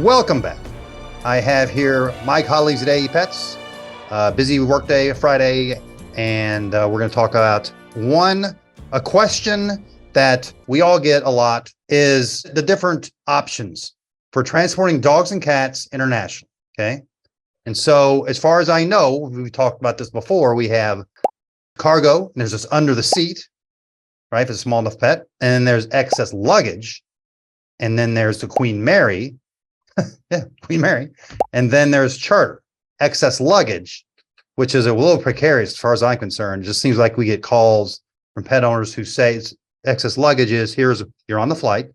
Welcome back. I have here my colleagues at AE Pets. Busy workday, Friday, and we're going to talk about a question that we all get a lot is the different options for transporting dogs and cats internationally. Okay. And so, as far as I know, we've talked about this before. We have cargo, and there's just under the seat, right? If it's a small enough pet, and then there's excess luggage, and then there's the Queen Mary. Yeah, Queen Mary. And then there's charter, excess luggage, which is a little precarious as far as I'm concerned. It just seems like we get calls from pet owners who say it's excess luggage is you're on the flight,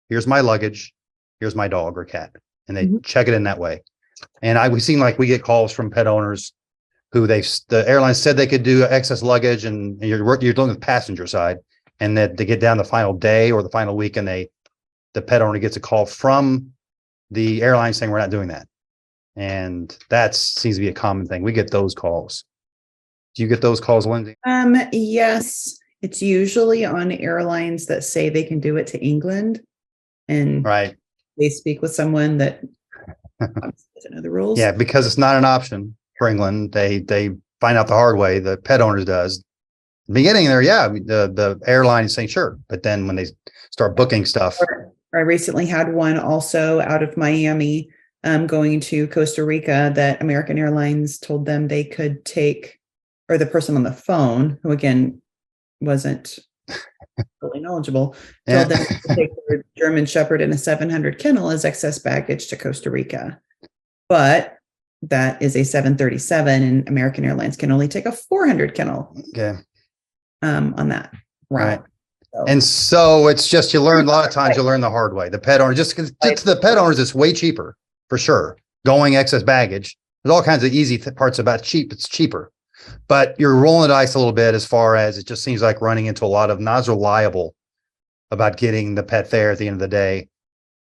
here's my luggage, here's my dog or cat. And they check it in that way. And we've seen like we get calls from pet owners who the airline said they could do excess luggage, and you're dealing with passenger side, and that they get down the final day or the final week, and the pet owner gets a call from the airline saying we're not doing that. And that seems to be a common thing. We get those calls. Do you get those calls, Lindsay? Yes. It's usually on airlines that say they can do it to England, and right. They speak with someone that doesn't know the rules. Yeah, because it's not an option for England. They find out the hard way. The pet owners does. Beginning there, yeah, the airline is saying sure, but then when they start booking stuff. I recently had one also out of Miami going to Costa Rica that American Airlines told them they could take, or the person on the phone, who again wasn't fully knowledgeable, told them to take their German Shepherd in a 700 kennel as excess baggage to Costa Rica. But that is a 737, and American Airlines can only take a 400 kennel on that route. Right. And so it's just, a lot of times you learn the hard way. The pet owner, just because to the pet owners, it's way cheaper for sure. Going excess baggage. There's all kinds of easy parts about cheap. It's cheaper, but you're rolling the dice a little bit as far as it just seems like running into a lot of not as reliable about getting the pet there at the end of the day.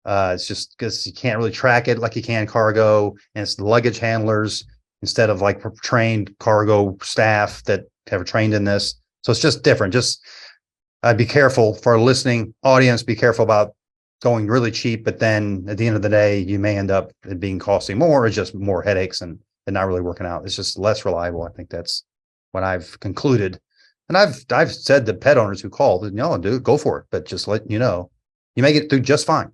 It's just because you can't really track it like you can cargo, and it's the luggage handlers instead of like trained cargo staff that have trained in this. So it's just different. Be careful for our listening audience. Be careful about going really cheap, but then at the end of the day, you may end up it being costing more. It's just more headaches and not really working out. It's just less reliable. I think that's what I've concluded. And I've said to pet owners who called, no, dude, go for it. But just let you know, you may get through just fine,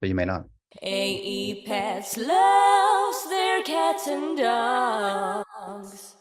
but you may not. AE Pets loves their cats and dogs.